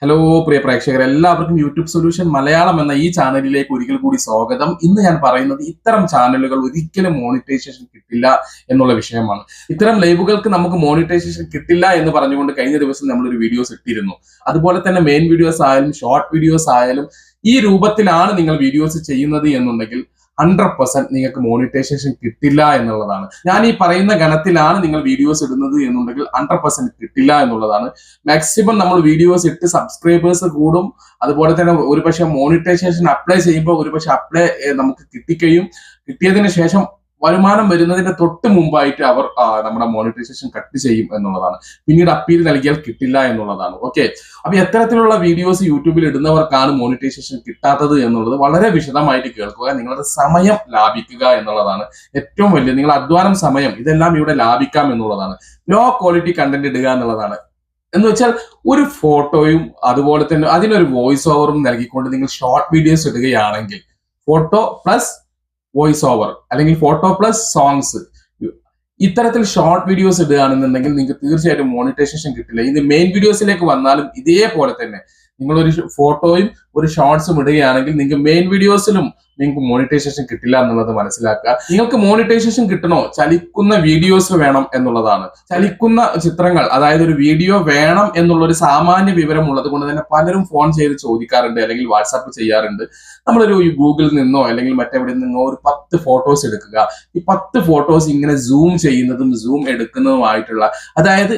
Hello പ്രിയ പ്രേക്ഷകർ, എല്ലാവർക്കും YouTube solution Malayalam എന്ന ഈ ചാനലിലേക്ക് ഒരിക്കൽ കൂടി സ്വാഗതം. ഇന്ന് ഞാൻ പറയുന്നത് ഇത്തരം ചാനലുകൾ ഒരിക്കലും മോണിറ്റൈസേഷൻ കിട്ടില്ല എന്നുള്ള വിഷയമാണ്. ഇത്തരം ലൈവുകൾക്ക് നമുക്ക് മോണിറ്റൈസേഷൻ കിട്ടില്ല എന്ന് പറഞ്ഞുകൊണ്ട് കഴിഞ്ഞ ദിവസം നമ്മളൊരു വീഡിയോസ് ഇട്ടിരുന്നു. അതുപോലെ തന്നെ മെയിൻ വീഡിയോസ് ആയാലും ഷോർട്ട് വീഡിയോസ് ആയാലും ഈ രൂപത്തിലാണ് നിങ്ങൾ വീഡിയോസ് ചെയ്യുന്നത് എന്നുണ്ടെങ്കിൽ 100% നിങ്ങൾക്ക് മോണിറ്റൈസേഷൻ കിട്ടില്ല എന്നുള്ളതാണ്. ഞാൻ ഈ പറയുന്ന ഗണത്തിലാണ് നിങ്ങൾ വീഡിയോസ് ഇടുന്നത് എന്നുണ്ടെങ്കിൽ 100% കിട്ടില്ല എന്നുള്ളതാണ്. മാക്സിമം നമ്മൾ വീഡിയോസ് ഇട്ട് സബ്സ്ക്രൈബേഴ്സ് കൂടും. അതുപോലെ തന്നെ ഒരുപക്ഷെ മോണിറ്റൈസേഷൻ അപ്ലൈ ചെയ്യുമ്പോൾ ഒരുപക്ഷെ അപ്ലൈ നമുക്ക് കിട്ടിക്കുകയും കിട്ടിയതിനു ശേഷം വരുമാനം വരുന്നതിന്റെ തൊട്ട് മുമ്പായിട്ട് അവർ നമ്മുടെ മോണിറ്റൈസേഷൻ കട്ട് ചെയ്യും എന്നുള്ളതാണ്. പിന്നീട് അപ്പീൽ നൽകിയാൽ കിട്ടില്ല എന്നുള്ളതാണ്. ഓക്കെ, അപ്പൊ എത്തരത്തിലുള്ള വീഡിയോസ് യൂട്യൂബിൽ ഇടുന്നവർക്കാണ് മോണിറ്റൈസേഷൻ കിട്ടാത്തത് എന്നുള്ളത് വളരെ വിശദമായിട്ട് കേൾക്കുക. നിങ്ങളുടെ സമയം ലാഭിക്കുക എന്നുള്ളതാണ് ഏറ്റവും വലിയ, നിങ്ങളുടെ അധ്വാനം, സമയം ഇതെല്ലാം ഇവിടെ ലാഭിക്കാം എന്നുള്ളതാണ്. ലോ ക്വാളിറ്റി കണ്ടന്റ് ഇടുക എന്നുള്ളതാണ്. എന്ന് വെച്ചാൽ ഒരു ഫോട്ടോയും അതുപോലെ തന്നെ അതിനൊരു വോയിസ് ഓവറും നൽകിക്കൊണ്ട് നിങ്ങൾ ഷോർട്ട് വീഡിയോസ് ഇടുകയാണെങ്കിൽ ഫോട്ടോ പ്ലസ് വോയിസ് ഓവർ അല്ലെങ്കിൽ ഫോട്ടോ പ്ലസ് സോങ്സ്, ഇത്തരത്തിൽ ഷോർട്ട് വീഡിയോസ് ഇടുകയാണെന്നുണ്ടെങ്കിൽ നിങ്ങൾക്ക് തീർച്ചയായിട്ടും മോണിറ്റൈസേഷൻ കിട്ടില്ല. ഇത് മെയിൻ വീഡിയോസിലേക്ക് വന്നാലും ഇതേപോലെ തന്നെ നിങ്ങൾ ഒരു ഫോട്ടോയും ഒരു ഷോർട്സും ഇടുകയാണെങ്കിൽ നിങ്ങൾക്ക് മെയിൻ വീഡിയോസിലും നിങ്ങൾക്ക് മോണിറ്റൈസേഷൻ കിട്ടില്ല എന്നുള്ളത് മനസ്സിലാക്കുക. നിങ്ങൾക്ക് മോണിറ്റൈസേഷൻ കിട്ടണോ, ചലിക്കുന്ന വീഡിയോസ് വേണം എന്നുള്ളതാണ്. ചലിക്കുന്ന ചിത്രങ്ങൾ, അതായത് ഒരു വീഡിയോ വേണം എന്നുള്ള ഒരു സാമാന്യ വിവരം ഉള്ളത് കൊണ്ട് തന്നെ പലരും ഫോൺ ചെയ്ത് ചോദിക്കാറുണ്ട് അല്ലെങ്കിൽ വാട്സാപ്പ് ചെയ്യാറുണ്ട്. നമ്മളൊരു ഗൂഗിളിൽ നിന്നോ അല്ലെങ്കിൽ മറ്റെവിടെ നിന്നോ ഒരു 10 ഫോട്ടോസ് എടുക്കുക. ഈ 10 ഫോട്ടോസ് ഇങ്ങനെ സൂം ചെയ്യുന്നതും സൂം എടുക്കുന്നതുമായിട്ടുള്ള, അതായത്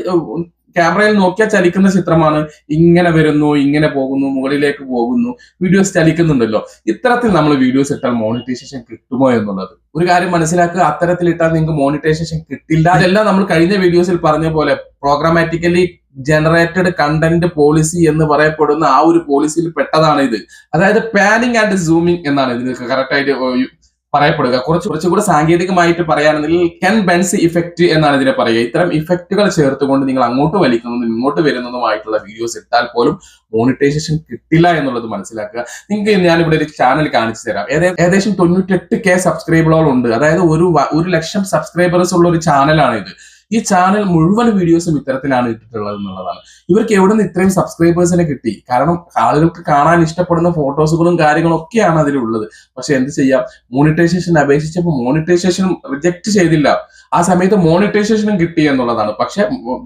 ക്യാമറയിൽ നോക്കിയാൽ ചലിക്കുന്ന ചിത്രമാണ്. ഇങ്ങനെ വരുന്നു, ഇങ്ങനെ പോകുന്നു, മുകളിലേക്ക് പോകുന്നു, വീഡിയോസ് ചലിക്കുന്നുണ്ടല്ലോ. ഇത്തരത്തിൽ നമ്മൾ വീഡിയോസ് ഇട്ടാൽ മോണിറ്റൈസേഷൻ കിട്ടുമോ എന്നുള്ളത് ഒരു കാര്യം മനസ്സിലാക്കുക. അത്തരത്തിൽ ഇട്ടാൽ നിങ്ങൾക്ക് മോണിറ്റൈസേഷൻ കിട്ടില്ല. ഇതെല്ലാം നമ്മൾ കഴിഞ്ഞ വീഡിയോസിൽ പറഞ്ഞ പോലെ പ്രോഗ്രാമാറ്റിക്കലി ജനറേറ്റഡ് കണ്ടന്റ് പോളിസി എന്ന് പറയപ്പെടുന്ന ആ ഒരു പോളിസിയിൽ പെട്ടതാണ് ഇത്. അതായത് പാനിങ് ആൻഡ് സൂമിങ് എന്നാണ് ഇതിന് കറക്റ്റ് ആയിട്ട് പറയപ്പെടുക. കുറച്ചുകൂടെ സാങ്കേതികമായിട്ട് പറയുകയാണെന്നുണ്ടെങ്കിൽ കെൻ ബെൻസ് ഇഫക്റ്റ് എന്നാണ് ഇതിനെ പറയുക. ഇത്തരം ഇഫക്റ്റുകൾ ചേർത്തുകൊണ്ട് നിങ്ങൾ അങ്ങോട്ട് വലിക്കുന്നതും ഇങ്ങോട്ട് വരുന്നതുമായിട്ടുള്ള വീഡിയോസ് ഇട്ടാൽ പോലും മോണിറ്റൈസേഷൻ കിട്ടില്ല എന്നുള്ളത് മനസ്സിലാക്കുക. നിങ്ങൾക്ക് ഞാനിവിടെ ഒരു ചാനൽ കാണിച്ചു തരാം. ഏകദേശം 98K സബ്സ്ക്രൈബറുകൾ ഉണ്ട്. അതായത് 1,00,000 സബ്സ്ക്രൈബേഴ്സ് ഉള്ള ഒരു ചാനലാണ് ഇത്. ഈ ചാനൽ മുഴുവൻ വീഡിയോസും ഇത്തരത്തിലാണ് ഇട്ടിട്ടുള്ളത് എന്നുള്ളതാണ്. ഇവർക്ക് എവിടെ നിന്ന് ഇത്രയും സബ്സ്ക്രൈബേഴ്സിനെ കിട്ടി? കാരണം ആളുകൾക്ക് കാണാൻ ഇഷ്ടപ്പെടുന്ന ഫോട്ടോസുകളും കാര്യങ്ങളും ഒക്കെയാണ് അതിലുള്ളത്. പക്ഷെ എന്ത് ചെയ്യാം, മോണിറ്റൈസേഷൻ അപേക്ഷിച്ചപ്പോൾ മോണിറ്റൈസേഷൻ റിജക്ട് ചെയ്തില്ല. ആ സമയത്ത് മോണിറ്റൈസേഷനും കിട്ടി എന്നുള്ളതാണ്. പക്ഷെ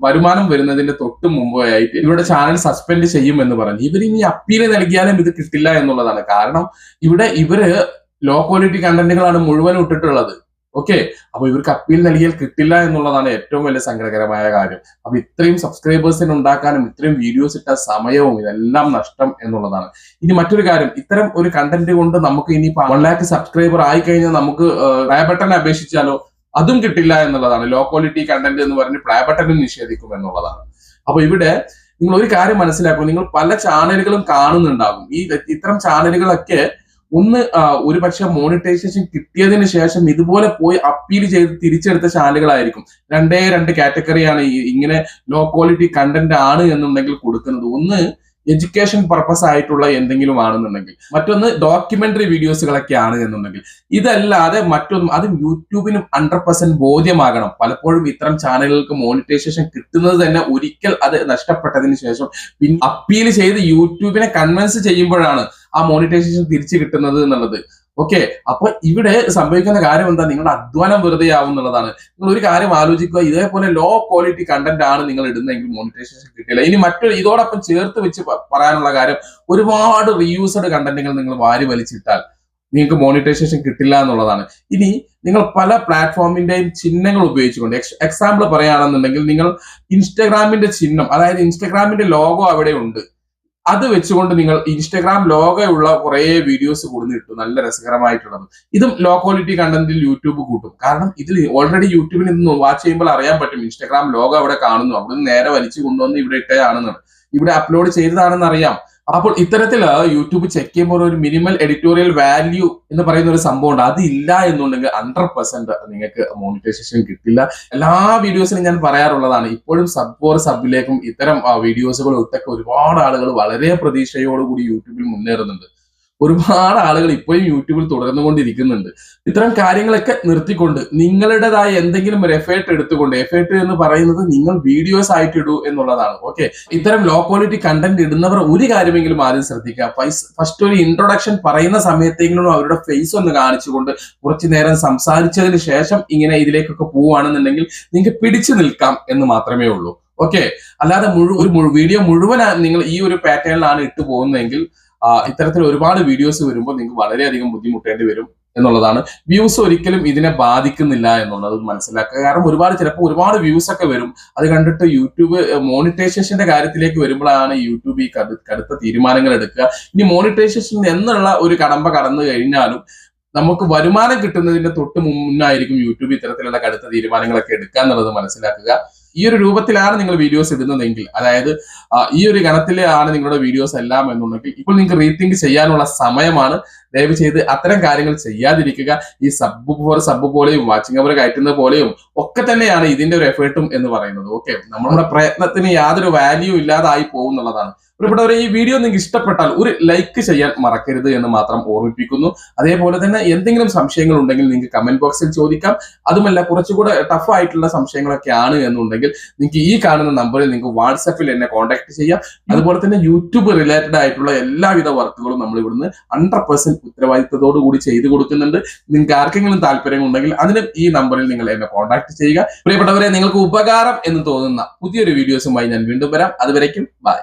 വരുമാനം വരുന്നതിന്റെ തൊട്ട് മുമ്പായിട്ട് ഇവരുടെ ചാനൽ സസ്പെൻഡ് ചെയ്യും എന്ന് പറഞ്ഞു. ഇവർ ഇനി അപ്പീൽ നൽകിയാലും ഇത് കിട്ടില്ല എന്നുള്ളതാണ്. കാരണം ഇവര് ലോ ക്വാളിറ്റി കണ്ടന്റുകളാണ് മുഴുവൻ ഇട്ടിട്ടുള്ളത്. ഓക്കെ, അപ്പൊ ഇവർക്ക് അപ്പീൽ നൽകിയാൽ കിട്ടില്ല എന്നുള്ളതാണ് ഏറ്റവും വലിയ സങ്കടകരമായ കാര്യം. അപ്പൊ ഇത്രയും സബ്സ്ക്രൈബേഴ്സിന് ഉണ്ടാക്കാനും ഇത്രയും വീഡിയോസ് ഇട്ട സമയവും ഇതെല്ലാം നഷ്ടം എന്നുള്ളതാണ്. ഇനി മറ്റൊരു കാര്യം, ഇത്തരം ഒരു കണ്ടന്റ് കൊണ്ട് നമുക്ക് ഇനി 1 lakh സബ്സ്ക്രൈബർ ആയി കഴിഞ്ഞാൽ നമുക്ക് പ്ലേ ബട്ടൺ അപേക്ഷിച്ചാലോ അതും കിട്ടില്ല എന്നുള്ളതാണ്. ലോ ക്വാളിറ്റി കണ്ടന്റ് എന്ന് പറഞ്ഞ് പ്ലേ ബട്ടണും നിഷേധിക്കും എന്നുള്ളതാണ്. അപ്പൊ ഇവിടെ നിങ്ങൾ ഒരു കാര്യം മനസ്സിലാക്കും, നിങ്ങൾ പല ചാനലുകളും കാണുന്നുണ്ടാകും. ഇത്തരം ചാനലുകളൊക്കെ ഒരുപക്ഷെ മോണിറ്റൈസേഷൻ കിട്ടിയതിന് ശേഷം ഇതുപോലെ പോയി അപ്പീൽ ചെയ്ത് തിരിച്ചെടുത്ത ചാനലുകളായിരിക്കും. 2 കാറ്റഗറിയാണ് ഇങ്ങനെ ലോ ക്വാളിറ്റി കണ്ടന്റ് ആണ് എന്നുണ്ടെങ്കിൽ കൊടുക്കുന്നത്. ഒന്ന് എഡ്യൂക്കേഷൻ പർപ്പസ് ആയിട്ടുള്ള എന്തെങ്കിലും ആണെന്നുണ്ടെങ്കിൽ, മറ്റൊന്ന് ഡോക്യുമെന്ററി വീഡിയോസുകളൊക്കെ ആണ് എന്നുണ്ടെങ്കിൽ. ഇതല്ലാതെ മറ്റൊന്നും, അത് യൂട്യൂബിനും 100% ബോധ്യമാകണം. പലപ്പോഴും ഇത്തരം ചാനലുകൾക്ക് മോണിറ്റൈസേഷൻ കിട്ടുന്നത് തന്നെ ഒരിക്കൽ അത് നഷ്ടപ്പെട്ടതിന് ശേഷം പിന്നെ അപ്പീൽ ചെയ്ത് യൂട്യൂബിനെ കൺവിൻസ് ചെയ്യുമ്പോഴാണ് ആ മോണിറ്റൈസേഷൻ തിരിച്ചു കിട്ടുന്നത് എന്നുള്ളത്. ഓക്കെ, അപ്പൊ ഇവിടെ സംഭവിക്കുന്ന കാര്യം എന്താ, നിങ്ങളുടെ അധ്വാനം വെറുതെ ആവുന്നുള്ളതാണ്. നിങ്ങൾ ഒരു കാര്യം ആലോചിക്കുക, ഇതേപോലെ ലോ ക്വാളിറ്റി കണ്ടന്റ് ആണ് നിങ്ങൾ ഇടുന്നതെങ്കിൽ മോണിറ്റൈസേഷൻ കിട്ടില്ല. ഇനി മറ്റൊരു ഇതോടൊപ്പം ചേർത്ത് വെച്ച് പറയാനുള്ള കാര്യം, ഒരുപാട് റീയൂസ്ഡ് കണ്ടന്റുകൾ നിങ്ങൾ വാരി വലിച്ചിട്ടാൽ നിങ്ങൾക്ക് മോണിറ്റൈസേഷൻ കിട്ടില്ല എന്നുള്ളതാണ്. ഇനി നിങ്ങൾ പല പ്ലാറ്റ്ഫോമിന്റെയും ചിഹ്നങ്ങൾ ഉപയോഗിച്ചുകൊണ്ട്, എക്സാമ്പിൾ പറയുകയാണെന്നുണ്ടെങ്കിൽ നിങ്ങൾ ഇൻസ്റ്റഗ്രാമിന്റെ ചിഹ്നം, അതായത് ഇൻസ്റ്റഗ്രാമിന്റെ ലോഗോ അവിടെ ഉണ്ട്, അത് വെച്ചുകൊണ്ട് നിങ്ങൾ ഇൻസ്റ്റഗ്രാം ലോഗോയുള്ള കുറെ വീഡിയോസ് കൊടുത്തിട്ടു, നല്ല രസകരമായിട്ടുള്ളത്. ഇതും ലോ ക്വാളിറ്റി കണ്ടന്റിൽ യൂട്യൂബ് കൂട്ടും. കാരണം ഇതിൽ ഓൾറെഡി യൂട്യൂബിൽ നിന്ന് വാച്ച് ചെയ്യുമ്പോൾ അറിയാൻ പറ്റും ഇൻസ്റ്റഗ്രാം ലോഗോ അവിടെ കാണുന്നു, അവിടെ നിന്ന് നേരെ വലിച്ചു കൊണ്ടുവന്ന് ഇവിടെ ഇട്ടതാണെന്നാണ്, ഇവിടെ അപ്ലോഡ് ചെയ്തതാണെന്ന് അറിയാം. അപ്പോൾ ഇത്തരത്തിൽ യൂട്യൂബ് ചെക്ക് ചെയ്യുമ്പോൾ ഒരു മിനിമൽ എഡിറ്റോറിയൽ വാല്യൂ എന്ന് പറയുന്ന ഒരു സംഭവം ഉണ്ട്. അത് ഇല്ല എന്നുണ്ടെങ്കിൽ 100% നിങ്ങൾക്ക് മോണിറ്റൈസേഷൻ കിട്ടില്ല. എല്ലാ വീഡിയോസിലും ഞാൻ പറയാറുള്ളതാണ്, ഇപ്പോഴും സബിലേക്കും ഇത്തരം വീഡിയോസുകൾ ഇട്ടൊക്കെ ഒരുപാട് ആളുകൾ വളരെ പ്രതീക്ഷയോടുകൂടി യൂട്യൂബിൽ മുന്നേറുന്നുണ്ട്. ഒരുപാട് ആളുകൾ ഇപ്പോഴും യൂട്യൂബിൽ തുടർന്നുകൊണ്ടിരിക്കുന്നുണ്ട്. ഇത്തരം കാര്യങ്ങളൊക്കെ നിർത്തിക്കൊണ്ട് നിങ്ങളുടേതായ എന്തെങ്കിലും ഒരു എഫേർട്ട് എടുത്തുകൊണ്ട്, എഫേർട്ട് എന്ന് പറയുന്നത് നിങ്ങൾ വീഡിയോസ് ആയിട്ട് ഇടൂ എന്നുള്ളതാണ്. ഓക്കെ, ഇത്തരം ലോ ക്വാളിറ്റി കണ്ടന്റ് ഇടുന്നവർ ഒരു കാര്യമെങ്കിലും ആദ്യം ശ്രദ്ധിക്കുക. ഫസ്റ്റ് ഒരു ഇൻട്രൊഡക്ഷൻ പറയുന്ന സമയത്തെങ്കിലും അവരുടെ ഫേസ് ഒന്ന് കാണിച്ചുകൊണ്ട് കുറച്ചു നേരം സംസാരിച്ചതിന് ശേഷം ഇങ്ങനെ ഇതിലേക്കൊക്കെ പോവുകയാണെന്നുണ്ടെങ്കിൽ നിങ്ങൾക്ക് പിടിച്ചു നിൽക്കാം എന്ന് മാത്രമേ ഉള്ളൂ. ഓക്കെ, അല്ലാതെ വീഡിയോ മുഴുവൻ നിങ്ങൾ ഈ ഒരു പാറ്റേണിലാണ് ഇട്ടു പോകുന്നതെങ്കിൽ ഇത്തരത്തിൽ ഒരുപാട് വീഡിയോസ് വരുമ്പോൾ നിങ്ങൾക്ക് വളരെയധികം ബുദ്ധിമുട്ടേണ്ടി വരും എന്നുള്ളതാണ്. വ്യൂസ് ഒരിക്കലും ഇതിനെ ബാധിക്കുന്നില്ല എന്നുള്ളത് മനസ്സിലാക്കുക. കാരണം ചിലപ്പോൾ ഒരുപാട് വ്യൂസ് ഒക്കെ വരും. അത് കണ്ടിട്ട് യൂട്യൂബ് മോണിറ്റൈസേഷന്റെ കാര്യത്തിലേക്ക് വരുമ്പോഴാണ് യൂട്യൂബ് ഈ കടുത്ത തീരുമാനങ്ങൾ എടുക്കുക. ഇനി മോണിറ്റൈസേഷൻ എന്നുള്ള ഒരു കടമ്പ കടന്നു കഴിഞ്ഞാലും നമുക്ക് വരുമാനം കിട്ടുന്നതിന്റെ തൊട്ട് മുന്നായിരിക്കും യൂട്യൂബ് ഇത്തരത്തിലുള്ള കടുത്ത തീരുമാനങ്ങളൊക്കെ എടുക്കുക എന്നുള്ളത് മനസ്സിലാക്കുക. ഈ ഒരു രൂപത്തിലാണ് നിങ്ങൾ വീഡിയോസ് ഇടുന്നതെങ്കിൽ, അതായത് ഈ ഒരു ഗണത്തിലാണ് നിങ്ങളുടെ വീഡിയോസ് എല്ലാം എന്നുണ്ടെങ്കിൽ ഇപ്പോൾ നിങ്ങൾക്ക് റീതിങ്ക് ചെയ്യാനുള്ള സമയമാണ്. ദയവ് ചെയ്ത് അത്തരം കാര്യങ്ങൾ ചെയ്യാതിരിക്കുക. ഈ സബ് പോലെയും വാച്ചിങ് അവർ കയറ്റുന്ന പോലെയും ഒക്കെ തന്നെയാണ് ഇതിന്റെ ഒരു എഫേർട്ടും എന്ന് പറയുന്നത്. ഓക്കെ, നമ്മുടെ പ്രയത്നത്തിന് യാതൊരു വാല്യൂ ഇല്ലാതായി പോകും എന്നുള്ളതാണ്. പ്രിയപ്പെട്ടവരെ, ഈ വീഡിയോ നിങ്ങൾക്ക് ഇഷ്ടപ്പെട്ടാൽ ഒരു ലൈക്ക് ചെയ്യാൻ മറക്കരുത് എന്ന് മാത്രം ഓർമ്മിപ്പിക്കുന്നു. അതേപോലെ തന്നെ എന്തെങ്കിലും സംശയങ്ങൾ ഉണ്ടെങ്കിൽ നിങ്ങൾക്ക് കമന്റ് ബോക്സിൽ ചോദിക്കാം. അതുമല്ല, കുറച്ചുകൂടെ ടഫ് ആയിട്ടുള്ള സംശയങ്ങളൊക്കെ ആണ് എന്നുണ്ടെങ്കിൽ നിങ്ങൾക്ക് ഈ കാണുന്ന നമ്പറിൽ നിങ്ങൾക്ക് വാട്സാപ്പിൽ എന്നെ കോൺടാക്ട് ചെയ്യാം. അതുപോലെ തന്നെ യൂട്യൂബ് റിലേറ്റഡ് ആയിട്ടുള്ള എല്ലാവിധ വർക്കുകളും നമ്മൾ ഇവിടുന്ന് 100% ഉത്തരവാദിത്തത്തോടു കൂടി ചെയ്തു കൊടുക്കുന്നുണ്ട്. നിങ്ങൾക്ക് ആർക്കെങ്കിലും താല്പര്യം ഉണ്ടെങ്കിൽ അതിനും ഈ നമ്പറിൽ നിങ്ങൾ എന്നെ കോൺടാക്ട് ചെയ്യുക. പ്രിയപ്പെട്ടവരെ, നിങ്ങൾക്ക് ഉപകാരം എന്ന് തോന്നുന്ന പുതിയൊരു വീഡിയോസുമായി ഞാൻ വീണ്ടും വരാം. അതുവരേക്കും ബൈ.